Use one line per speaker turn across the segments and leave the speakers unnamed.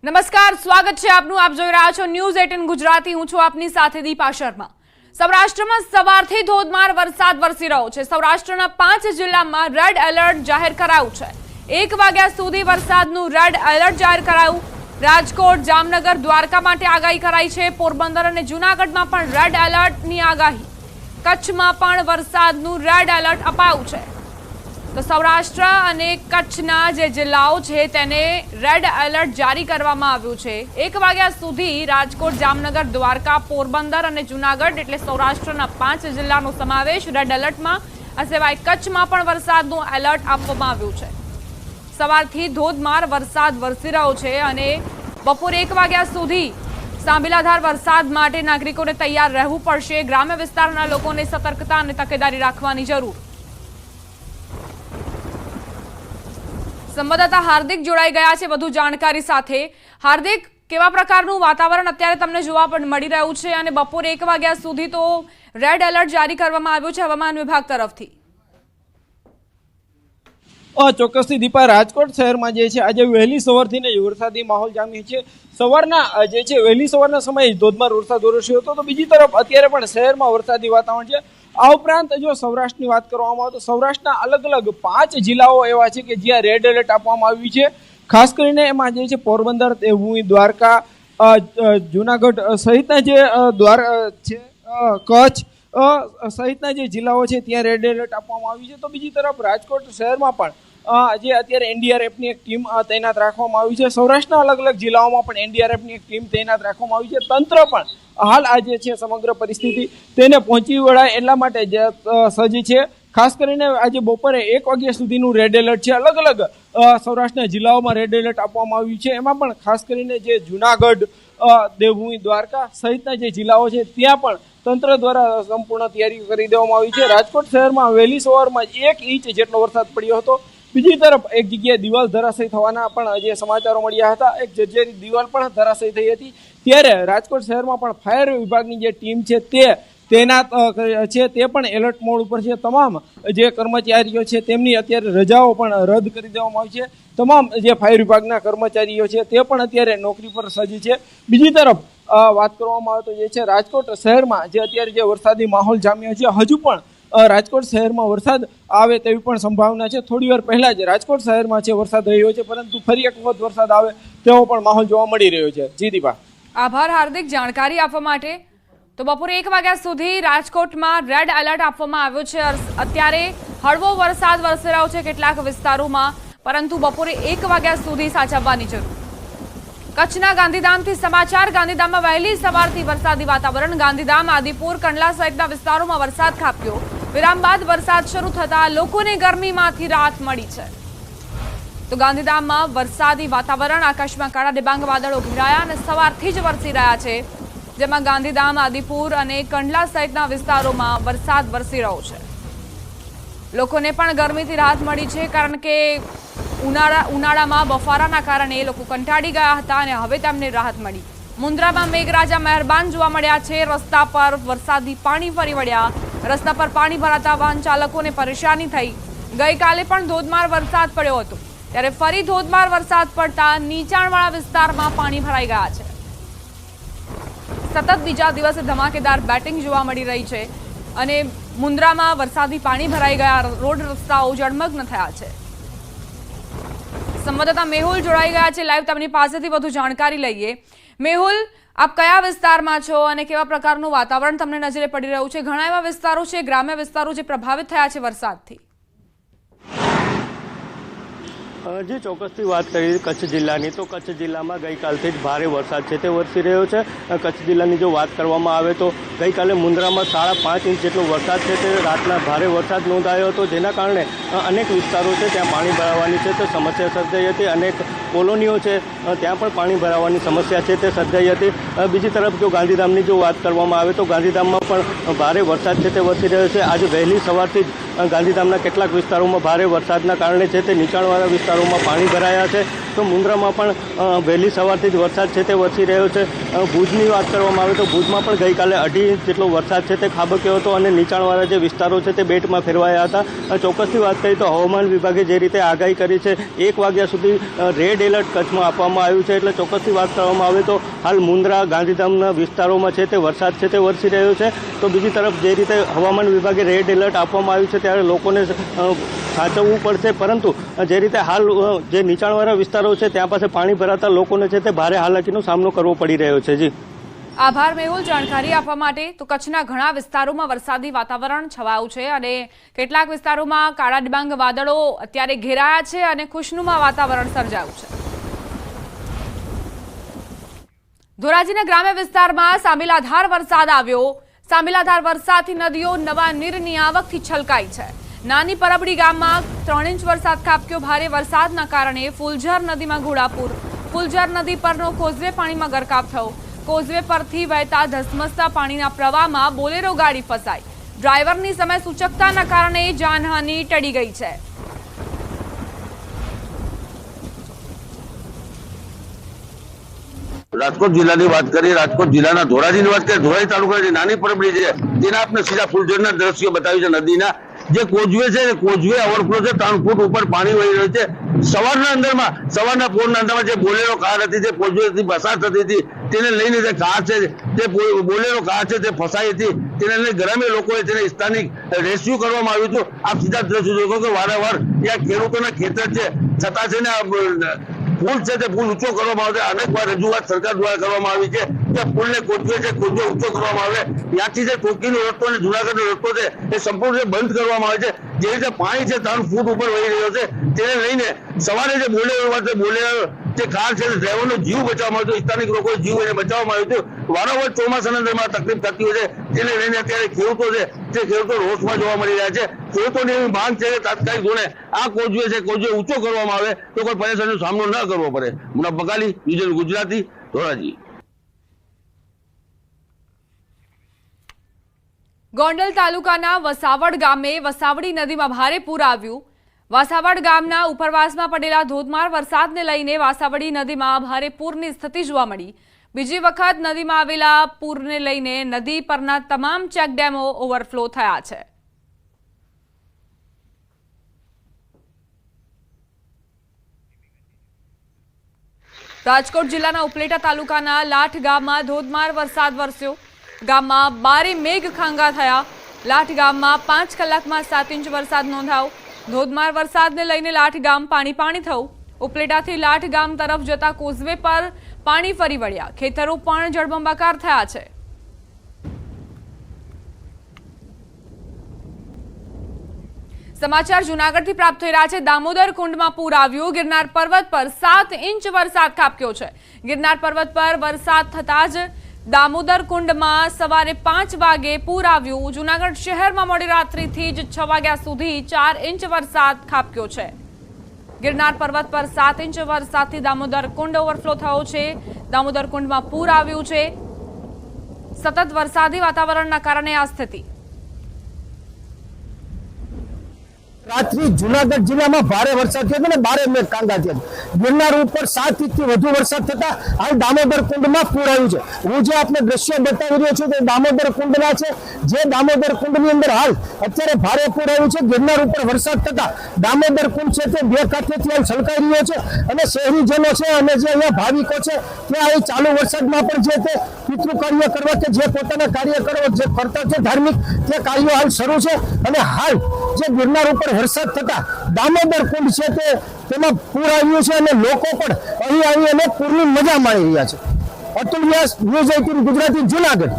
નમસ્કાર, સ્વાગત છે આપનું. આપ જોઈ રહ્યા છો ન્યૂઝ 18 ગુજરાતી. હું છું આપની સાથે દીપા શર્મા. સૌરાષ્ટ્રમાં સવારથી ધોધમાર વરસાદ વરસી રહ્યો છે. સૌરાષ્ટ્રના 5 જિલ્લામાં રેડ એલર્ટ જાહેર કરાયું છે. 1 વાગ્યા સુધી વરસાદનું રેડ એલર્ટ જાહેર કરાયું. રાજકોટ, જામનગર, દ્વારકા માટે આગાહી કરાઈ છે. પોરબંદર અને જૂનાગઢમાં પણ રેડ એલર્ટની આગાહી. કચ્છમાં પણ વરસાદનું રેડ એલર્ટ અપાયું છે. તો સૌરાષ્ટ્ર અને કચ્છના જે જિલ્લાઓ છે તેને રેડ એલર્ટ જારી કરવામાં આવ્યું છે. 1 વાગ્યા સુધી રાજકોટ, જામનગર, દ્વારકા, પોરબંદર અને જૂનાગઢ એટલે સૌરાષ્ટ્રના 5 જિલ્લાનો સમાવેશ રેડ એલર્ટમાં. આ સિવાય કચ્છમાં પણ વરસાદનું એલર્ટ આપવામાં આવ્યું છે. સવારથી ધોધમાર વરસાદ વરસી રહ્યો છે અને બપોરે 1 વાગ્યા સુધી સાંભેલાધાર વરસાદ માટે નાગરિકોને તૈયાર રહેવું પડશે. ગ્રામ્ય વિસ્તારના લોકોને સતર્કતા અને તકેદારી રાખવાની જરૂર. સંવાદદાતા હાર્દિક જોડાઈ ગયા છે વધુ જાણકારી સાથે. હાર્દિક, કેવા પ્રકારનું વાતાવરણ અત્યારે તમને જોવા મળી રહ્યું છે અને બપોરે 1 વાગ્યા સુધી તો રેડ એલર્ટ જારી કરવામાં આવ્યું છે હવામાન વિભાગ તરફથી?
ચોક્કસથી દીપા, રાજકોટ શહેરમાં જે છે આજે વહેલી સવારથી વરસાદી માહોલ જામ્યો છે. સવારના જે છે વહેલી સવારના સમયે ધોધમાર વરસાદ વરસ્યો હતો. તો બીજી તરફ અત્યારે પણ શહેરમાં વરસાદી વાતાવરણ છે. આ ઉપરાંત જો સૌરાષ્ટ્રની વાત કરવામાં આવે તો સૌરાષ્ટ્રના અલગ અલગ 5 જિલ્લાઓ એવા છે કે જ્યાં રેડ એલર્ટ આપવામાં આવ્યું છે. ખાસ કરીને એમાં જે છે પોરબંદર, દેવભૂમિ, દ્વારકા, જૂનાગઢ સહિતના જે છે કચ્છ સહિતના જે જિલ્લાઓ છે ત્યાં રેડ એલર્ટ આપવામાં આવ્યું છે. તો બીજી તરફ રાજકોટ શહેરમાં પણ જે અત્યારે એનડીઆરએફની એક ટીમ તૈનાત રાખવામાં આવી છે. સૌરાષ્ટ્રના અલગ અલગ જિલ્લાઓમાં પણ એનડીઆરએફની એક ટીમ તૈનાત રાખવામાં આવી છે. તંત્ર પણ હાલ આ જે છે સમગ્ર પરિસ્થિતિ તેને પહોંચી વળાય એટલા માટે સજ્જ છે. ખાસ કરીને આજે બપોરે 1 વાગ્યા સુધીનું રેડ એલર્ટ છે. અલગ અલગ સૌરાષ્ટ્રના જિલ્લાઓમાં રેડ એલર્ટ આપવામાં આવ્યું છે. એમાં પણ ખાસ કરીને જે જૂનાગઢ, દેવભૂમિ, દ્વારકા સહિતના જે જિલ્લાઓ છે ત્યાં પણ તંત્ર દ્વારા સંપૂર્ણ તૈયારી કરી દેવામાં આવી છે. રાજકોટ શહેરમાં વહેલી સવારમાં 1 ઇંચ જેટલો વરસાદ પડ્યો હતો. બીજી તરફ એક જગ્યાએ દિવાલ ધરાશયી થવાના પણ જે સમાચારો મળ્યા હતા. એક જર્જરિત દિવાલ પણ ધરાશયી થઈ હતી. ત્યારે રાજકોટ શહેરમાં પણ ફાયર વિભાગની જે ટીમ છે તે તૈનાત છે. તે પણ એલર્ટ મોડ ઉપર છે. તમામ જે કર્મચારીઓ છે તેમની અત્યારે રજાઓ પણ રદ કરી દેવામાં આવી છે. તમામ જે ફાયર વિભાગના કર્મચારીઓ છે તે પણ અત્યારે નોકરી પર સજ્જ છે. બીજી તરફ વાત કરવામાં આવે તો જે છે રાજકોટ શહેરમાં જે અત્યારે જે વરસાદી માહોલ જામ્યો છે, હજુ પણ રાજકોટ શહેરમાં વરસાદ આવે તેવી પણ સંભાવના છે. થોડી વાર પહેલા જ રાજકોટ શહેરમાં છે વરસાદ રહ્યો છે, પરંતુ ફરી એક વખત વરસાદ આવે તેવો પણ માહોલ જોવા મળી રહ્યો છે. જી દીપા.
આભાર હાર્દિક જાણકારી આપવા માટે. તો બપોરે 1 વાગ્યા સુધી રાજકોટમાં રેડ એલર્ટ આપવામાં આવ્યો છે. અત્યારે હળવો વરસાદ વરસી રહ્યો છે કેટલાક વિસ્તારોમાં, પરંતુ બપોરે 1 વાગ્યા સુધી સાચવવાની જરૂર. કચ્છના ગાંધીધામથી સમાચાર. ગાંધીધામમાં વહેલી સવારથી વરસાદી વાતાવરણ. ગાંધીધામ, આદિપુર, કંડલા સહિતના વિસ્તારોમાં વરસાદ ખાબક્યો. વિરામ બાદ વરસાદ શરૂ થતા લોકોને ગરમીમાંથી રાહત મળી છે. તો ગાંધીધામમાં વરસાદી વાતાવરણ. આકાશમાં કાળા ડિબાંગ વાદળો ઘેરાયા અને સવારથી જ વરસી રહ્યા છે, જેમાં ગાંધીધામ, આદિપુર અને કંડલા સહિતના વિસ્તારોમાં વરસાદ વરસી રહ્યો છે. લોકોને પણ ગરમીથી રાહત મળી છે, કારણ કે ઉનાળામાં બફારાના કારણે લોકો કંટાળી ગયા હતા અને હવે તેમને રાહત મળી. મુન્દ્રામાં મેઘરાજા મહેરબાન જોવા મળ્યા છે. રસ્તા પર વરસાદી પાણી ફરી વળ્યા. રસ્તા પર પાણી ભરાતા વાહન ચાલકોને પરેશાની થઈ. ગઈકાલે પણ ધોધમાર વરસાદ પડ્યો હતો, ત્યારે ફરી ધોધમાર વરસાદ પડતા નીચાણવાળા વિસ્તારમાં પાણી ભરાઈ ગયા છે. સતત બીજા દિવસે ધમાકેદાર બેટિંગ જોવા મળી રહી છે અને મુન્દ્રામાં વરસાદી પાણી ભરાઈ ગયા. રોડ રસ્તાઓ જળમગ્ન થયા છે. સંવાદદાતા મેહુલ જોડાઈ ગયા છે લાઈવ. તેમની પાસેથી વધુ જાણકારી લઈએ. મેહુલ, આપ કયા વિસ્તારમાં છો અને કેવા પ્રકારનું વાતાવરણ તમને નજરે પડી રહ્યું છે? ઘણા એવા વિસ્તારો છે, ગ્રામ્ય વિસ્તારો જે પ્રભાવિત થયા છે વરસાદથી.
જે ચોક્કસથી વાત કરીએ કચ્છ જિલ્લાની, તો કચ્છ જિલ્લામાં ગઈકાલથી જ ભારે વરસાદ છે તે વરસી રહ્યો છે. કચ્છ જિલ્લાની જો વાત કરવામાં આવે તો ગઈકાલે મુન્દ્રામાં 5.5 ઇંચ જેટલો વરસાદ છે તે રાતના ભારે વરસાદ નોંધાયો હતો, જેના કારણે અનેક વિસ્તારો છે ત્યાં પાણી ભરાવાની છે તે સમસ્યા સર્જાઈ હતી. અનેક કોલોનીઓ છે ત્યાં પણ પાણી ભરાવાની સમસ્યા છે તે સર્જાઈ હતી. બીજી તરફ જો ગાંધીધામની જો વાત કરવામાં આવે તો ગાંધીધામમાં પણ ભારે વરસાદ છે તે વરસી રહ્યો છે. આજે વહેલી સવારથી જ ગાંધીધામના કેટલાક વિસ્તારોમાં ભારે વરસાદના કારણે છે તે નીચાણવાળા વિસ્તારોમાં પાણી ભરાયા છે. તો મુન્દ્રામાં પણ વહેલી સવારથી જ વરસાદ છે તે વરસી રહ્યો છે। ભુજની વાત કરવામાં આવે તો ભુજમાં પણ ગઈકાલે 2.5 ઇંચ જેટલો વરસાદ છે તે ખાબક્યો હતો અને નીચાણવાળા જે વિસ્તારો છે તે બેટમાં ફેરવાયા હતા। ચોક્કસથી વાત કરીએ તો હવામાન વિભાગે જે રીતે આગાહી કરી છે 1 વાગ્યા સુધી રેડ એલર્ટ કચ્છમાં આપવામાં આવ્યું છે। એટલે ચોક્કસથી વાત કરવામાં આવે તો હાલ મુન્દ્રા ગાંધીધામના વિસ્તારોમાં છે તે વરસાદ છે તે વરસી રહ્યો છે। તો બીજી તરફ જે રીતે હવામાન વિભાગે રેડ એલર્ટ આપવામાં આવ્યું છે ત્યારે લોકોને સાચવવું પડશે, પરંતુ જે રીતે હાલ જે નીચાણવાળા વિસ્તારો છે ત્યાં પાસે પાણી ભરાતા લોકોને છે તે ભારે હાલાકીનો સામનો કરવો પડી રહ્યો છે। જી
આભાર મેહુલ જાણકારી આપવા માટે। તો કચ્છના ઘણા વિસ્તારોમાં વરસાદી વાતાવરણ છવાયું છે અને કેટલાક વિસ્તારોમાં કાળા ડિબાંગ વાદળો અત્યારે ઘેરાયા છે અને ખુશનુમા વાતાવરણ સર્જાયું છે। ધોરાજીના ગ્રામ્ય વિસ્તારમાં સાંબેલાધાર વરસાદ આવ્યો। સાંબેલાધાર વરસાદથી નદીઓ નવા નીરની આવકથી છલકાઈ છે। નાની પરબડી ગામમાં 3 ઇંચ વરસાદ ખાબક્યો। ભારે વરસાદના કારણે ફુલઝર નદીમાં ઘોડાપૂર। ફુલઝર નદી પરનો કોઝવે પાણીમાં ગરકાવ થયો। કોઝવે પરથી વહેતા ધસમસતા પાણીના પ્રવાહમાં બોલેરો ગાડી ફસાઈ। ડ્રાઈવરની સમય સૂચકતાના કારણે જાનહાનિ ટળી ગઈ છે।
રાજકોટ જિલ્લાની વાત કરીએ, રાજકોટ જિલ્લાના ધોરાજીની વાત કરીએ, ધોરાજી તાલુકાની નાની પરબડી છે તેના આપણે સીધા ફુલઝરના દ્રશ્યો બતાવ્યું છે। નદીના જે કોઝવે છે કોઝવે ઓવરફ્લો છે, 3 ફૂટ ઉપર પાણી વહી રહ્યું છે। સવારના પોરના અંદરમાં જે બોલેરો કાર હતી તે કોઝવેથી પસાર થતી હતી તેને લઈને જે કાર છે તે બોલેરો કાર છે તે ફસાઈ હતી। તેને લઈને ગ્રામ્ય લોકોએ તેને સ્થાનિક રેસ્ક્યુ કરવામાં આવ્યું હતું। આપ સીધા દ્રશ્યો જોશો કે વારંવાર ત્યાં ખેડૂતોના ખેતર છે છતાં છે ને પુલ છે તે પુલ ઊંચો કરવામાં આવે। અનેક વાર રજૂઆત સરકાર દ્વારા કરવામાં આવી છે કે પુલને કોઝવે છે કોઝવે ઊંચો કરવામાં આવે। ત્યાંથી જે ટોકીનો રસ્તો અને જુનાગઢનો રસ્તો છે એ સંપૂર્ણ બંધ કરવામાં આવે છે। જે રીતે પાણી છે 3 ફૂટ ઉપર વહી રહ્યો છે તેને લઈને સવારે જે બોલેરો જે કાર છે ડ્રાઈવરનો જીવ બચાવવામાં આવ્યો, સ્થાનિક લોકોએ જીવ એને બચાવવામાં આવ્યો હતો। વારંવાર ચોમાસાના અંદરમાં તકલીફ થતી હોય છે તેને લઈને અત્યારે ખેડૂતો છે તે ખેડૂતો રોષમાં જોવા મળી રહ્યા છે। ખેડૂતોની એવી માંગ છે કે તાત્કાલિક ધોરણે આ કોઝવે છે કોઝવે ઊંચો કરવામાં આવે તો કોઈ પરેશાનીનો સામનો ન કરવો પડે। મુનાફ બકાલી, વિજય ગુજરાતી, ધોરાજી।
ગોંડલ તાલુકાના વસાવડ ગામે વસાવડી નદીમાં ભારે પૂર આવ્યું। વાસાવડ ગામના ઉપરવાસમાં પડેલા ધોધમાર વરસાદને લઈને વાસાવડી નદીમાં ભારે પૂરની સ્થિતિ જોવા મળી। બીજી વખત નદીમાં આવેલા પૂરને લઈને નદી પરના તમામ ચેકડેમો ઓવરફ્લો થયા છે। રાજકોટ જિલ્લાના ઉપલેટા તાલુકાના લાઠ ગામમાં ધોધમાર વરસાદ વરસ્યો। ગામમાં 12 મેઘ ખાંગા થયા। લાઠ ગામમાં 5 કલાકમાં 7 ઇંચ વરસાદ નોંધાયો। ધોધમાર વરસાદને લઈને લાઠ ગામ પાણી થયું। ઉપલેટાથી લાઠ ગામ તરફ જતા કોઝવે પર પાણી ફરી વળ્યા। ખેતરો પણ જળબંબાકાર થયા છે। સમાચાર જૂનાગઢથી પ્રાપ્ત થઈ રહ્યા છે। દામોદર કુંડમાં પૂર આવ્યું। ગિરનાર પર્વત પર 7 ઇંચ વરસાદ ખાબક્યો છે। ગિરનાર પર્વત પર વરસાદ થતા જ દામોદર કુંડમાં સવારે 5 વાગે પૂર આવ્યું। જૂનાગઢ શહેરમાં મોડી રાત્રિથી જ 6 વાગ્યા સુધી 4 ઇંચ વરસાદ ખાબક્યો છે। ગિરનાર પર્વત પર 7 ઇંચ વરસાદથી દામોદર કુંડ ઓવરફ્લો થયો છે। દામોદર કુંડમાં પૂર આવ્યું છે। સતત વરસાદી વાતાવરણના કારણે આ સ્થિતિ।
રાત્રિ જુનાગઢ જિલ્લામાં ભારે વરસાદ થયો અને 12 મેઘ ખાંગા થયા। ગિરનાર ઉપર 7 ઇંચથી વધુ વરસાદ થતા હાલ દામોદર કુંડમાં પૂર આવ્યું છે। હું જે આપને દ્રશ્ય બતાવી રહ્યો છું તે દામોદર કુંડના છે। જે દામોદર કુંડની અંદર હાલ અત્યારે ભારે પૂર આવ્યું છે। ગિરનાર ઉપર વરસાદ થતા દામોદર કુંડ છે તે 2 કાંઠેથી હાલ છલકાઈ રહ્યો છે અને શહેરીજનો છે અને જે અહીંયા ભાવિકો છે તે અહીં ચાલુ વરસાદમાં પણ જે તે પિતૃ કાર્ય કરવા કે જે પોતાના કાર્ય કરવા જે કરતા છે ધાર્મિક તે કાર્યો હાલ શરૂ છે। અને હાલ જે ગિરનાર ઉપર વરસાદ થતા દામોદર કુંડ છે તેમાં પૂર આવ્યું છે અને લોકો પણ અહીં આવી અને પૂરની મજા માણી રહ્યા છે। અતુલ વ્યાસ, ન્યૂઝ 18 ગુજરાતી, જૂનાગઢ।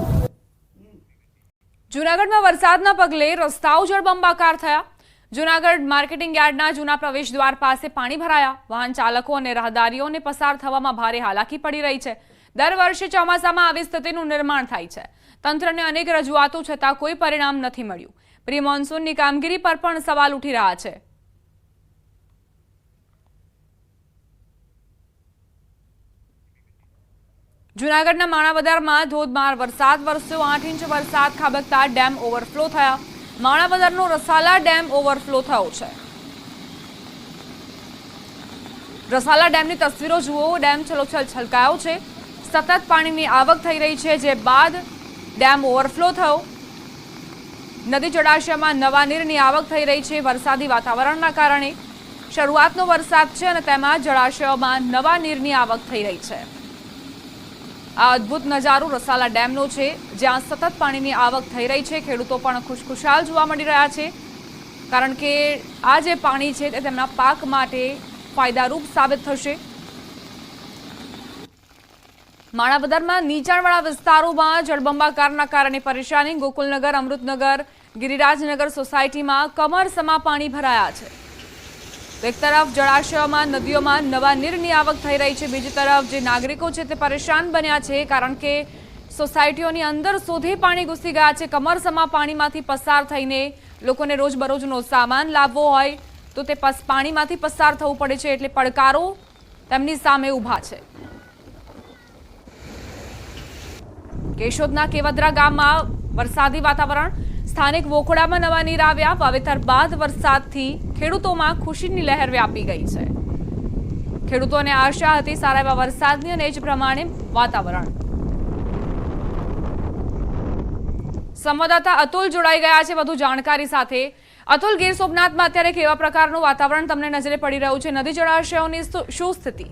જૂનાગઢમાં વરસાદના પગલે રસ્તાઓ જળબંબાકાર થયા। જૂનાગઢ માર્કેટિંગ યાર્ડના જૂના પ્રવેશ દ્વાર પાસે પાણી ભરાયા। વાહન ચાલકો અને રાહદારીઓને પસાર થવામાં ભારે હાલાકી પડી રહી છે। દર વર્ષે ચોમાસામાં આવી સ્થિતિનું નિર્માણ થાય છે। તંત્રને અનેક રજૂઆતો છતાં કોઈ પરિણામ નથી મળ્યું। પ્રી મોન્સૂનની કામગીરી પર પણ સવાલ ઉઠી રહ્યા છે। જૂનાગઢના માણાવદરમાં ધોધમાર વરસાદ વરસ્યો। 8 ઇંચ વરસાદ ખાબકતા ડેમ ઓવરફ્લો થયા। માણાવદરનો રસાલા ડેમ ઓવરફ્લો થયો છે। રસાલા ડેમની તસવીરો જુઓ, ડેમ છલોછલ છલકાયો છે, સતત પાણીની આવક થઈ રહી છે, જે બાદ ડેમ ઓવરફ્લો થયો, નદી જળાશયમાં નવા નીરની આવક થઈ રહી છે. વરસાદી વાતાવરણના કારણે શરૂઆતનો વરસાદ છે અને તેમાં જળાશયોમાં નવા નીરની આવક થઈ રહી છે. આ અદ્ભુત નજારો રસાલા ડેમનો છે, જ્યાં સતત પાણીની આવક થઈ રહી છે. ખેડૂતો પણ ખુશખુશાલ જોવા મળી રહ્યા છે, કારણ કે આ જે પાણી છે તે તેમના પાક માટે ફાયદારૂપ સાબિત થશે. માણાવદરમાં નીચાણવાળા વિસ્તારોમાં જળબંબાકારના કારણે પરેશાની. ગોકુલનગર, અમૃતનગર, ગિરિરાજનગર સોસાયટીમાં કમરસમા પાણી ભરાયા છે. એક તરફ જળાશયોમાં, નદીઓમાં નવા નીરની આવક થઈ રહી છે, બીજી તરફ જે નાગરિકો છે તે પરેશાન બન્યા છે, કારણ કે સોસાયટીઓની અંદર સુધી પાણી ઘૂસી ગયા છે. કમરસમા પાણીમાંથી પસાર થઈને લોકોને રોજબરોજનો સામાન લાવવો હોય તો તે પાણીમાંથી પસાર થવું પડે છે, એટલે પડકારો તેમની સામે ઊભા છે. કેશોદના કેવદરા ગામમાં વરસાદી વાતાવરણ. સ્થાનિક વોખોડામાં નવા નીર આવ્યા. વાવેતર બાદ વરસાદથી ખેડૂતોમાં ખુશીની લહેર વ્યાપી ગઈ છે. ખેડૂતોને આશા હતી સારા એવા વરસાદની, અને એ જ પ્રમાણે વાતાવરણ. સંવાદદાતા અતુલ જોડાઈ ગયા છે વધુ જાણકારી સાથે. અતુલ, ગીર સોમનાથમાં અત્યારે કેવા પ્રકારનું વાતાવરણ તમને નજરે પડી રહ્યું છે? નદી જળાશયોની શું સ્થિતિ?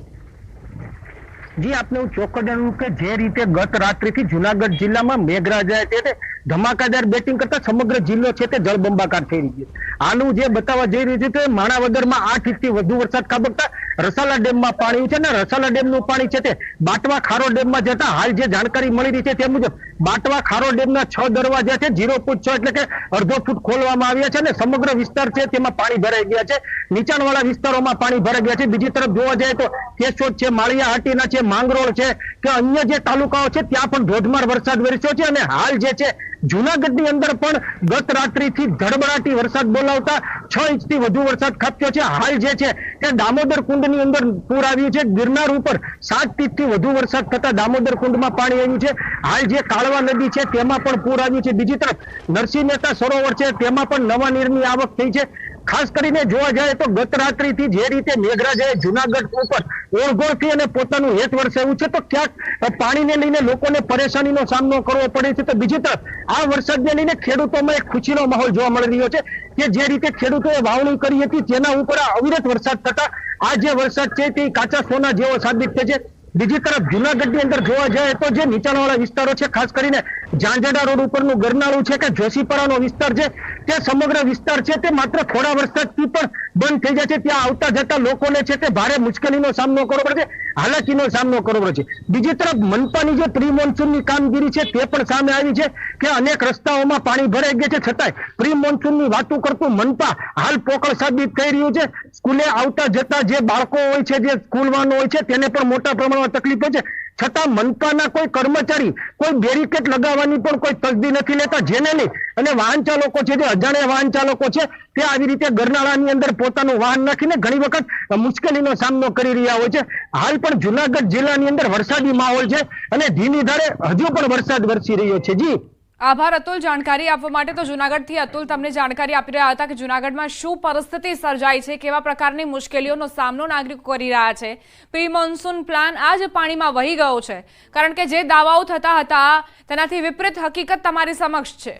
જી, આપને હું ચોક્કસ જણાવું કે જે રીતે ગત રાત્રિથી જુનાગઢ જિલ્લામાં મેઘરાજાએ તે ધમાકાદાર બેટિંગ કરતા સમગ્ર જિલ્લો છે તે જળબંબાકાર થઈ રહ્યો છે. આનું જે બતાવવા જઈ રહ્યું છે કે માણાવદરમાં 8 ઇંચથી વધુ વરસાદ ખાબકતા રસાલા ડેમમાં પાણી છે, અને રસાલા ડેમનું પાણી છે તે બાટવા ખારો ડેમમાં જતા હાલ જે જાણકારી મળી રહી છે તે મુજબ બાટવા ખારો ડેમના 6 દરવાજા છે 0.6 એટલે કે અડધો ફૂટ ખોલવામાં આવ્યા છે, અને સમગ્ર વિસ્તાર છે તેમાં પાણી ભરાઈ ગયા છે. નીચાણવાળા વિસ્તારોમાં પાણી ભરાઈ ગયા છે. બીજી તરફ જોવા જાય તો કેશોદ છે, માળિયા હાટીના છે, માંગરોળ છે કે અન્ય જે તાલુકાઓ છે ત્યાં પણ ધોધમાર વરસાદ વરસ્યો છે, અને હાલ જે છે જુનાગઢની અંદર પણ ગત રાત્રિથી ધડબડાટી વરસાદ બોલાવતા 6 ઇંચથી વધુ વરસાદ ખાબક્યો છે. હાલ જે છે તે દામોદર કુંડની અંદર પૂર આવ્યું છે. ગિરનાર ઉપર 7 ઇંચથી વધુ વરસાદ થતા દામોદર કુંડમાં પાણી આવ્યું છે. હાલ જે કાળવા નદી છે તેમાં પણ પૂર આવ્યું છે. બીજી તરફ નરસિંહ મહેતા સરોવર છે તેમાં પણ નવા નીરની આવક થઈ છે. ખાસ કરીને જોવા જાય તો ગત રાત્રિથી જે રીતે મેઘરાજાએ જુનાગઢ ઉપર ઓળઘોળથી અને પોતાનું હેત વરસાવ્યું છે, તો ક્યાંક પાણીને લઈને લોકોને પરેશાનીનો સામનો કરવો પડે છે. તો બીજી તરફ આ વરસાદને લઈને ખેડૂતોમાં એક ખુશીનો માહોલ જોવા મળી રહ્યો છે કે જે રીતે ખેડૂતોએ વાવણી કરી હતી તેના ઉપર અવિરત વરસાદ થતા આ જે વરસાદ છે તે કાચા સોના જેવો સાબિત થશે. બીજી તરફ જુનાગઢની અંદર જોવા જાય તો જે નીચાણવાળા વિસ્તારો છે, ખાસ કરીને ઝાંઝડા રોડ ઉપરનું ગરનાળું છે કે જોશીપરાનો વિસ્તાર છે, તે સમગ્ર વિસ્તાર છે તે માત્ર થોડા વરસાદથી પણ બંધ થઈ જાય છે. ત્યાં આવતા જતા લોકોને છે તે ભારે મુશ્કેલીનો સામનો કરવો પડે છે, હાલાકીનો સામનો કરવો પડે છે. બીજી તરફ મનપાની જે પ્રી મોન્સૂનની કામગીરી છે તે પણ સામે આવી છે કે અનેક રસ્તાઓમાં પાણી ભરાઈ ગયા છે, છતાંય પ્રી મોન્સૂનની વાતો કરતું મનપા હાલ પોકળ સાબિત થઈ રહ્યું છે. સ્કૂલે આવતા જતા જે બાળકો હોય છે, જે સ્કૂલ વાહનો હોય છે, તેને પણ મોટા પ્રમાણમાં તકલીફ છે, છતાં મનપાના કોઈ કર્મચારી કોઈ બેરિકેડ લગાવવાની પણ કોઈ તસદી નથી લેતા, જેને લઈ અને વાહન ચાલકો છે, જે અજાણ્યા વાહન ચાલકો છે તે આવી રીતે ગરનાળાની અંદર પોતાનું વાહન નાખીને ઘણી વખત મુશ્કેલીનો સામનો કરી રહ્યા હોય છે. હાલ પણ જુનાગઢ જિલ્લાની અંદર વરસાદી માહોલ છે અને ધીમી ધારે હજુ પણ વરસાદ વરસી રહ્યો છે. જી,
આભાર અતુલ જાણકારી આપવા માટે. તો જૂનાગઢથી અતુલ તમને જાણકારી આપી રહ્યા હતા કે જૂનાગઢમાં શું પરિસ્થિતિ સર્જાઈ છે, કેવા પ્રકારની મુશ્કેલીઓનો સામનો નાગરિકો કરી રહ્યા છે. પ્રી મોન્સૂન પ્લાન આ જ પાણીમાં વહી ગયો છે, કારણ કે જે દાવાઓ થતા હતા તેનાથી વિપરીત હકીકત તમારી સમક્ષ છે.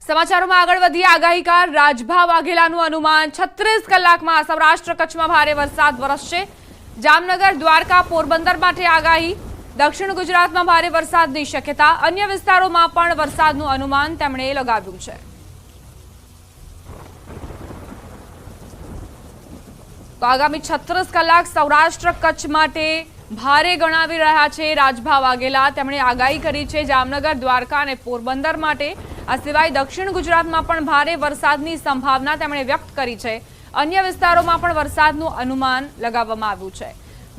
સમાચારોમાં આગળ વધીએ. આગાહીકાર રાજભા વાઘેલાનું અનુમાન 36 કલાકમાં સૌરાષ્ટ્ર કચ્છમાં ભારે વરસાદ વરસશે. જામનગર, દ્વારકા, પોરબંદર માટે આગાહી. દક્ષિણ ગુજરાતમાં ભારે વરસાદની શક્યતા. અન્ય વિસ્તારોમાં પણ વરસાદનું અનુમાન તેમણે લગાવ્યું છે. તો આગામી 36 કલાક સૌરાષ્ટ્ર કચ્છ માટે ભારે ગણાવી રહ્યા છે રાજભા વાઘેલા. તેમણે આગાહી કરી છે જામનગર, દ્વારકા અને પોરબંદર માટે. આ સિવાય દક્ષિણ ગુજરાતમાં પણ ભારે વરસાદની સંભાવના તેમણે વ્યક્ત કરી છે. અન્ય વિસ્તારોમાં પણ વરસાદનું અનુમાન લગાવવામાં આવ્યું છે.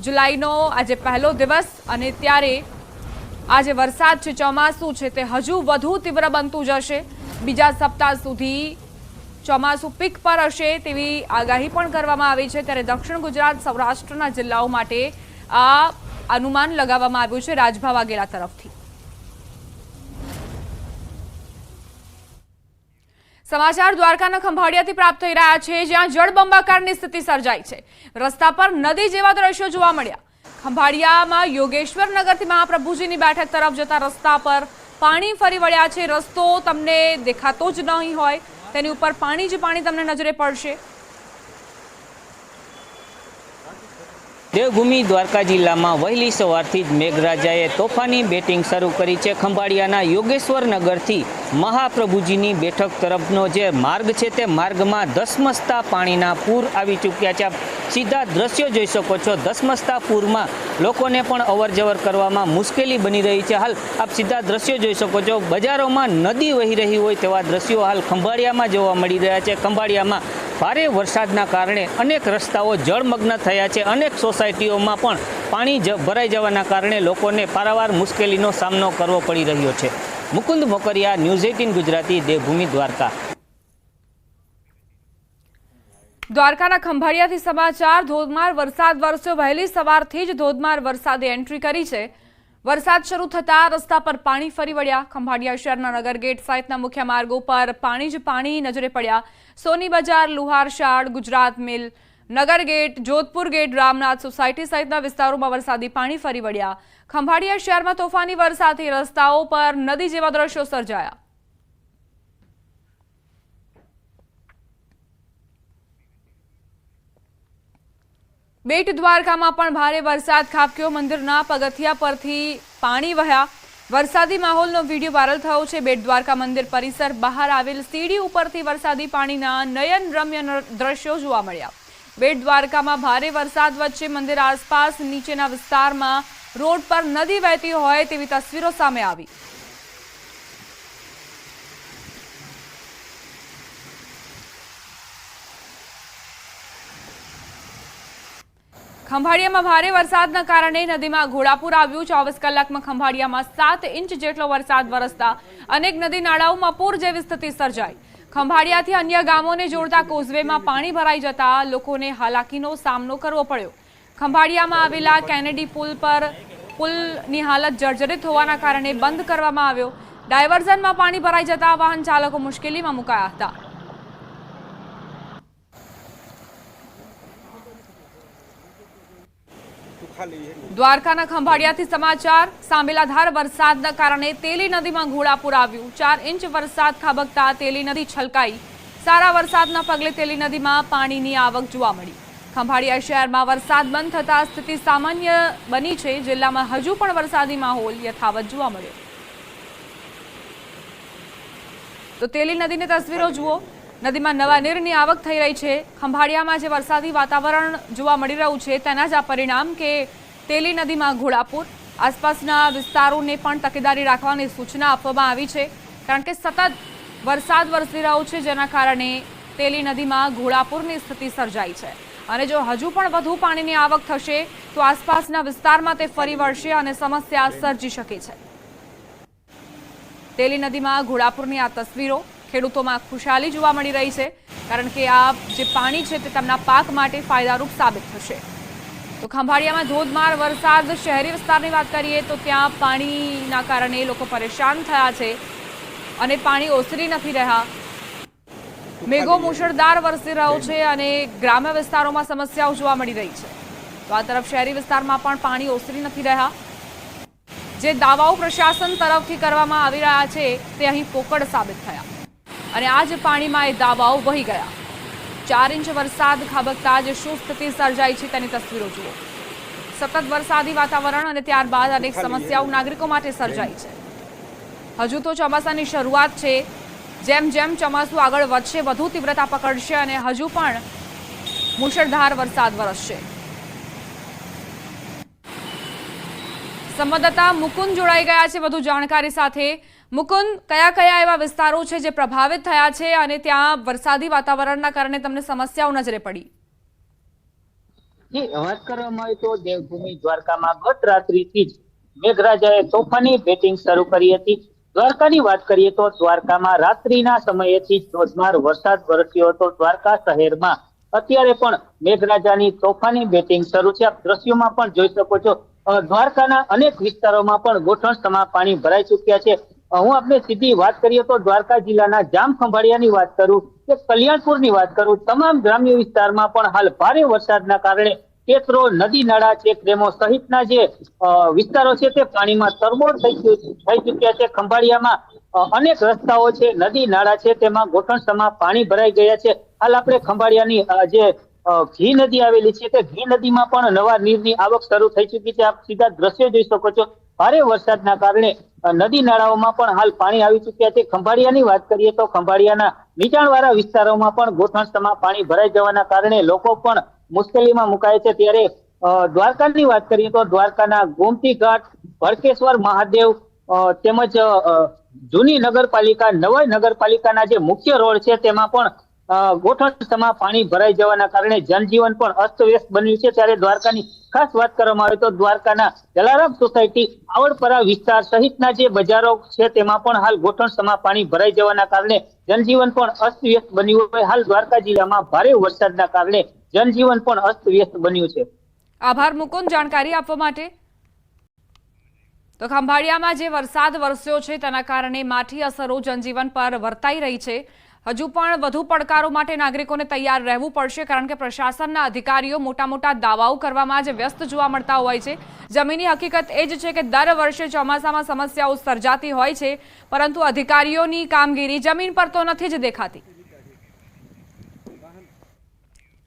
જુલાઈનો આજે પહેલો દિવસ અને ત્યારે આ જે વરસાદ છે, ચોમાસું છે, તે હજુ વધુ તીવ્ર બનતું જશે. બીજા સપ્તાહ સુધી ચોમાસું પીક પર હશે તેવી આગાહી પણ કરવામાં આવી છે. ત્યારે દક્ષિણ ગુજરાત, સૌરાષ્ટ્રના જિલ્લાઓ માટે આ અનુમાન લગાવવામાં આવ્યું છે રાજભા વાઘેલા તરફથી. સમાચાર દ્વારકાના ખંભાળિયાથી પ્રાપ્ત થઈ રહ્યા છે, જ્યાં જળબંબાકારની સ્થિતિ સર્જાઈ છે। રસ્તા પર નદી જેવા દ્રશ્યો જોવા મળ્યા। ખંભાળિયામાં યોગેશ્વર નગરથી મહાપ્રભુજીની બેઠક તરફ જતા રસ્તા પર પાણી ફરી વળ્યા છે। રસ્તો તમને દેખાતો જ નહીં હોય, તેની ઉપર પાણી જ પાણી તમને નજરે પડશે।
દેવભૂમિ દ્વારકા જિલ્લામાં વહેલી સવારથી જ મેઘરાજાએ તોફાની બેટિંગ શરૂ કરી છે। ખંભાળિયાના યોગેશ્વર નગરથી મહાપ્રભુજીની બેઠક તરફનો જે માર્ગ છે તે માર્ગમાં ધસમસતા પાણીના પૂર આવી ચૂક્યા છે। સીધા દ્રશ્યો જોઈ શકો છો, ધસમસતા પૂરમાં લોકોને પણ અવરજવર કરવામાં મુશ્કેલી બની રહી છે। હાલ આપ સીધા દ્રશ્યો જોઈ શકો છો, બજારોમાં નદી વહી રહી હોય તેવા દ્રશ્યો હાલ ખંભાળિયામાં જોવા મળી રહ્યા છે। ખંભાળિયામાં ભારે વરસાદના કારણે અનેક રસ્તાઓ જળમગ્ન થયા છે। અનેક સોસાયટીઓમાં પણ પાણી ભરાઈ જવાના કારણે લોકોને પારાવાર મુશ્કેલીનો સામનો કરવો પડી રહ્યો છે। મુકુંદ મોકરિયા, ન્યૂઝ 18 ગુજરાતી, દેવભૂમિ દ્વારકા।
દ્વારકાના ખંભાળિયાથી સમાચાર। ધોધમાર વરસાદ વરસ્યો। વહેલી સવારથી જ ધોધમાર વરસાદે એન્ટ્રી કરી છે। વરસાદ શરૂ થતાં રસ્તા પર પાણી ફરી વળ્યા। ખંભાળિયા શહેરના નગર ગેટ સહિતના મુખ્ય માર્ગો પર પાણી જ પાણી નજરે પડ્યા। સોની બજાર, લુહારશાળ, Gujarat Mill, Nagar Gate, Jodhpur Gate, Ramnath Society સહિતના વિસ્તારોમાં વરસાદી પાણી ફરી વળ્યા। ખંભાળિયા શહેરમાં તોફાની વરસાદથી રસ્તાઓ પર નદી જેવા દ્રશ્યો સર્જાયા। બેટ દ્વારકામાં પણ ભારે વરસાદ ખાબક્યો। મંદિરના પગથિયા પરથી પાણી વહ્યા। વરસાદી માહોલનો વિડીયો વાયરલ થયો છે। બેટ દ્વારકા મંદિર પરિસર બહાર આવેલ સીડી ઉપરથી વરસાદી પાણીના નયનરમ્ય દ્રશ્યો જોવા મળ્યા। બેટ દ્વારકામાં ભારે વરસાદ વચ્ચે મંદિર આસપાસ નીચેના વિસ્તારમાં રોડ પર નદી વહેતી હોય તેવી તસવીરો સામે આવી। ખંભાળિયામાં ભારે વરસાદના કારણે નદીમાં ઘોડાપુર આવ્યું। 24 કલાકમાં ખંભાળિયામાં 7 ઇંચ જેટલો વરસાદ વરસતા અનેક નદી નાળાઓમાં પૂર જેવી સ્થિતિ સર્જાઈ। ખંભાળિયાથી અન્ય ગામોને જોડતા કોઝવેમાં પાણી ભરાઈ જતા લોકોને હાલાકીનો સામનો કરવો પડ્યો। ખંભાળિયામાં આવેલા કેનેડી પુલની હાલત જર્જરિત હોવાના કારણે બંધ કરવામાં આવ્યો। ડાયવર્ઝનમાં પાણી ભરાઈ જતા વાહન ચાલકો મુશ્કેલીમાં મુકાયા હતા। દ્વારકાના ખંભાળિયાથી સમાચાર। સાંબેલાધાર વરસાદના કારણે તેલી નદીમાં ઘોડાપુર આવ્યું। 4 ઇંચ વરસાદ ખાબકતા તેલી નદી છલકાઈ। સારા વરસાદના પગલે તેલી નદીમાં પાણીની આવક જોવા મળી। ખંભાળિયા શહેરમાં વરસાદ બંધ થતા સ્થિતિ સામાન્ય બની છે। જિલ્લામાં હજુ પણ વરસાદી માહોલ યથાવત જોવા મળ્યો। તો તેલી નદીની તસવીરો જુઓ, નદીમાં નવા નીરની આવક થઈ રહી છે। ખંભાળિયામાં જે વરસાદી વાતાવરણ જોવા મળી રહ્યું છે તેના જ આ પરિણામ કે તેલી નદીમાં ઘોડાપુર। આસપાસના વિસ્તારોને પણ તકેદારી રાખવાની સૂચના આપવામાં આવી છે, કારણ કે સતત વરસાદ વરસી રહ્યો છે, જેના કારણે તેલી નદીમાં ઘોડાપુરની સ્થિતિ સર્જાઈ છે। અને જો હજુ પણ વધુ પાણીની આવક થશે તો આસપાસના વિસ્તારમાં તે ફરી વળશે અને સમસ્યા સર્જી શકે છે। તેલી નદીમાં ઘોડાપુરની આ તસવીરો। ખેડૂતોમાં ખુશાલી જોવા મળી રહી છે, કારણ કે આ જે પાણી છે તે તેમના પાક માટે ફાયદારૂપ સાબિત થશે। તો ખંભાળિયામાં ધોધમાર વરસાદ। શહેરી વિસ્તારની વાત કરીએ તો ત્યાં પાણીના કારણે લોકો પરેશાન થયા છે અને પાણી ઓસરી નથી રહ્યા। મેઘો મુશળધાર વરસી રહ્યો છે અને ગ્રામ્ય વિસ્તારોમાં સમસ્યાઓ જોવા મળી રહી છે। તો આ તરફ શહેરી વિસ્તારમાં પણ પાણી ઓસરી નથી રહ્યા। જે દાવાઓ પ્રશાસન તરફથી કરવામાં આવી રહ્યા છે તે અહીં પોકળ સાબિત થયા અને આ જ પાણીમાં એ દાવાઓ વહી ગયા। 4 ઇંચ વરસાદ ખાબકતા જ શું સ્થિતિ સર્જાઈ છે તેની તસવીરો જુઓ। સતત વરસાદી વાતાવરણ અને ત્યારબાદ અનેક સમસ્યાઓ નાગરિકો માટે સર્જાઈ છે। હજુ તો ચોમાસાની શરૂઆત છે। જેમ જેમ ચોમાસું આગળ વધશે વધુ તીવ્રતા પકડશે અને હજુ પણ મુશળધાર વરસાદ વરસશે। સંવાદદાતા મુકુંદ જોડાઈ ગયા છે વધુ જાણકારી સાથે। મુકુંદ, કયા કયા એવા વિસ્તારો છે જે પ્રભાવિત થયા છે અને ત્યાં વરસાદી વાતાવરણના કારણે તમને સમસ્યાઓ નજરે પડી?
વાત કરવામાં આવે તો દેવભૂમિ દ્વારકામાં ગત રાત્રિથી જ મેઘરાજાએ તોફાની બેટિંગ શરૂ કરી હતી। દ્વારકાની વાત કરીએ તો દ્વારકામાં રાત્રિના સમયેથી ધોધમાર વરસાદ વરસ્યો હતો। દ્વારકા શહેરમાં અત્યારે પણ મેઘરાજાની તોફાની બેટિંગ શરૂ છે। આપ દ્રશ્યોમાં પણ જોઈ શકો છો, દ્વારકાના અનેક વિસ્તારોમાં પણ ગોઠણસમાં પાણી ભરાઈ ચૂક્યા છે।
હું આપને સીધી વાત કરીએ તો દ્વારકા જિલ્લાના જામ ખંભાળિયાની વાત કરું કે કલ્યાણપુરની વાત કરું, તમામ ગ્રામ્ય વિસ્તારમાં પણ હાલ ભારે વરસાદના કારણે ખેતરો, નદી નાળા, ચેક ડેમો સહિતના જે વિસ્તારો છે તે પાણીમાં તરબોળ થઈ ચૂક્યા છે. ખંભાળિયામાં અનેક રસ્તાઓ છે, નદી નાળા છે, તેમાં ઘોટણસમાં પાણી ભરાઈ ગયા છે. હાલ આપણે ખંભાળિયાની જે ઘી નદી આવેલી છે તે ઘી નદીમાં પણ નવા નીરની આવક શરૂ થઈ ચૂકી છે. આપ સીધા દ્રશ્યો જોઈ શકો છો. ભારે વરસાદના કારણે નદી નાળાઓમાં પણ હાલ પાણી આવી ચૂક્યા છે. ખંભાળિયાની વાત કરીએ તો ખંભાળિયાના નીચાણવાળા વિસ્તારોમાં પણ ઘોટણસમાં પાણી ભરાઈ જવાના કારણે લોકો પણ મુશ્કેલીમાં મુકાય છે. ત્યારે દ્વારકાની વાત કરીએ તો દ્વારકાના ગોમતી ઘાટ, ભડકેશ્વર મહાદેવ તેમજ જૂની નગરપાલિકા, નવાઈ નગરપાલિકાના જે મુખ્ય રોડ છે તેમાં પણ ગોઠણસમાં પાણી ભરાઈ જવાના કારણે જનજીવન પણ અસ્તવ્યસ્ત બન્યું છે. ત્યારે દ્વારકાની ખાસ વાત કરવામાં આવે તો દ્વારકાના જલારામ સોસાયટી, આવડપરા વિસ્તાર સહિતના જે બજારો છે તેમાં પણ હાલ ગોઠણસમાં પાણી ભરાઈ જવાના કારણે જનજીવન પણ અસ્તવ્યસ્ત બન્યું હોય. હાલ દ્વારકા જિલ્લામાં ભારે વરસાદના કારણે જનજીવન પણ અસ્તવ્યસ્ત બન્યું છે.
આભાર મુકુંદ જાણકારી આપવા માટે. તો ખંભાળિયામાં જે વરસાદ વરસ્યો છે તેના કારણે માઠી અસરો જનજીવન પર વર્તાઈ રહી છે. હજુ પણ વધુ પડકારો માટે નાગરિકોને તૈયાર રહેવું પડશે, કારણ કે પ્રશાસનના અધિકારીઓ મોટા મોટા દાવાઓ કરવામાં જ વ્યસ્ત જોવા મળતા હોય છે. જમીની હકીકત એ જ છે કે દર વર્ષે ચોમાસામાં સમસ્યાઓ સર્જાતી હોય છે, પરંતુ અધિકારીઓની કામગીરી જમીન પર તો નથી જ દેખાતી.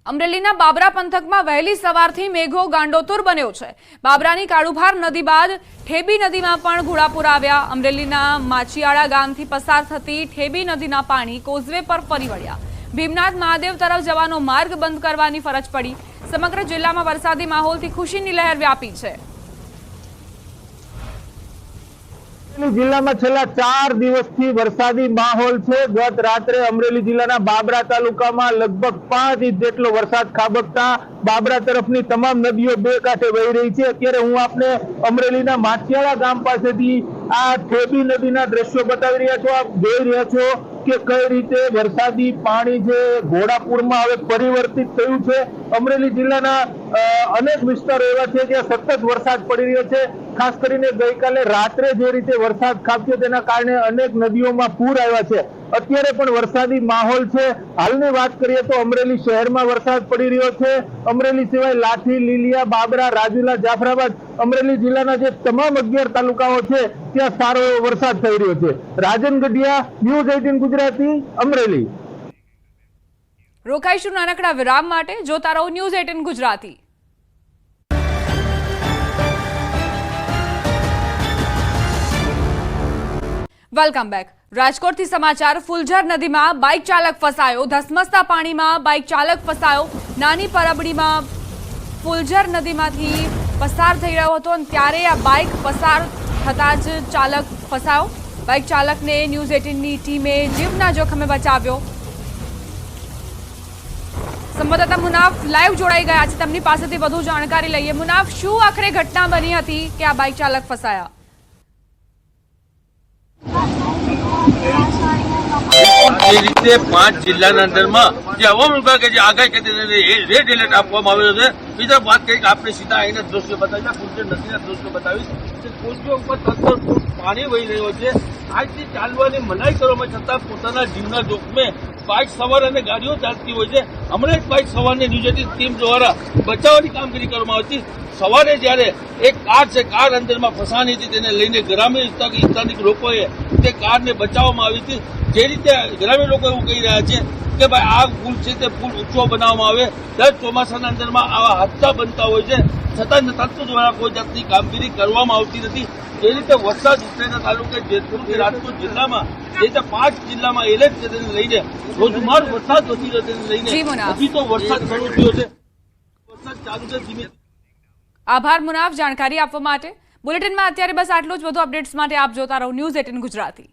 અમરેલીના બાબરા પંથકમાં વહેલી સવારથી મેઘો ગાંડોતુર બન્યો છે. બાબરાની કાળુભાર નદી બાદ ઠેબી નદીમાં પણ ઘોડાપુર આવ્યા. અમરેલીના માચિયાળા ગામથી પસાર થતી ઠેબી નદીના પાણી કોઝવે પર ફરી વળ્યા. ભીમનાથ મહાદેવ તરફ જવાનો માર્ગ બંધ કરવાની ફરજ પડી. સમગ્ર જિલ્લામાં વરસાદી માહોલથી ખુશીની લહેર વ્યાપી છે.
જિલ્લામાં છેલ્લા 4 દિવસથી વરસાદી માહોલ છે. ગત રાત્રે અમરેલી જિલ્લાના બાબરા તાલુકામાં લગભગ 5 ઇંચ જેટલો વરસાદ ખાબકતા બાબરા તરફની તમામ નદીઓ બે કાંઠે વહી રહી છે. અત્યારે હું આપને અમરેલીના માઠિયાળા ગામ પાસેથી આ ઠેબી નદીના દ્રશ્યો બતાવી રહ્યા છું. આપ જોઈ રહ્યા છો કે કઈ રીતે વરસાદી પાણી જે ઘોડાપુરમાં હવે પરિવર્તિત થયું છે. અમરેલી જિલ્લાના અનેક વિસ્તારો એવા છે જ્યાં સતત વરસાદ પડી રહ્યો છે. ખાસ કરીને ગઈકાલે રાત્રે જે રીતે વરસાદ ખાબક્યો તેના કારણે અનેક નદીઓમાં પૂર આવ્યા છે. અત્યારે પણ વરસાદી માહોલ છે. હાલની વાત કરીએ તો અમરેલી શહેરમાં વરસાદ પડી રહ્યો છે. અમરેલી સિવાય લાઠી, લીલિયા, બાબરા, રાજુલા, જાફરાબાદ, અમરેલી જિલ્લાના જે તમામ 11 તાલુકાઓ છે ત્યાં સારો એવો વરસાદ થઈ રહ્યો છે. રાજન ગઢિયા, ન્યૂઝ 18 ગુજરાતી, અમરેલી.
રોકાઈશું નાનકડા વિરામ માટે. જોતા રહો ન્યૂઝ 18 ગુજરાતી. Welcome back. રાજકોટથી સમાચાર. ફુલઝર નદીમાં બાઇક ચાલક ફસાયો. ધસમસતા પાણીમાં બાઇક ચાલક ફસાયો. નાની પરબડીમાં ફુલઝર નદીમાંથી પસાર થઈ રહ્યો હતો અને ત્યારે આ બાઇક પસાર થતા જ ચાલક ફસાયો. બાઇક ચાલકને ન્યૂઝ 18ની ટીમે જીવના જોખમે બચાવ્યો. સંવાદદાતા મુનાફ લાઈવ જોડાઈ ગયા છે. તેમની પાસેથી વધુ જાણકારી લઈએ. મુનાફ, શું આખરે ઘટના બની હતી કે આ બાઇક ચાલક ફસાયા?
એ રીતે 5 જિલ્લાના અંદરમાં જે હવામાન વિભાગે જે આગાહી કરી રેડ એલર્ટ આપવામાં આવ્યો છે. બીજા વાત કરી કે આપણે સીધા અહીંના દ્રશ્યો બતાવ્યા, ફુલઝર નદીના દ્રશ્યો બતાવીશ. કોચવે ઉપર 13 ફૂટ પાણી વહી રહ્યો છે. આજથી ચાલવાની મનાઈ કરવામાં છતાં પોતાના જીવના જોખમે બાઇક સવાર અને ગાડીઓ ચાલતી હોય છે. હમણાં જ બાઇક સવારની ન્યૂઝ 18 ટીમ દ્વારા બચાવવાની કામગીરી કરવામાં આવી હતી. સવારે જ્યારે એક કાર છે, કાર અંદરમાં ફસાણી હતી, તેને લઈને ગ્રામ્ય સ્થાનિક લોકોએ તે કારને બચાવવામાં આવી હતી. જે રીતે ગ્રામ્ય લોકો એવું કહી રહ્યા છે કે ભાઈ આ પુલ છે તે પુલ ઊંચો બનાવવામાં આવે. દર ચોમાસાના અંદરમાં આવા હાદસા બનતા હોય છે, છતાં તંત્ર દ્વારા કોઈ જાતની કામગીરી કરવામાં આવતી નથી. જે રીતે વરસાદ ઉત્તરેના તાલુકે જેતપુરથી રાજકોટ જિલ્લામાં જે રીતે 5 જિલ્લામાં એલર્ટ છે તેને લઈને ધોધમાર વરસાદ વધી રહ્યો તેને લઈને હજી તો વરસાદ શરૂ થયો છે. વરસાદ ચાલુ છે ધીમે.
આભાર મુનાફ જાણકારી આપવા માટે. બુલેટિનમાં અત્યારે બસ આટલું જ. વધુ અપડેટ્સ માટે આપ જોતા રહો ન્યૂઝ 18 ગુજરાતી.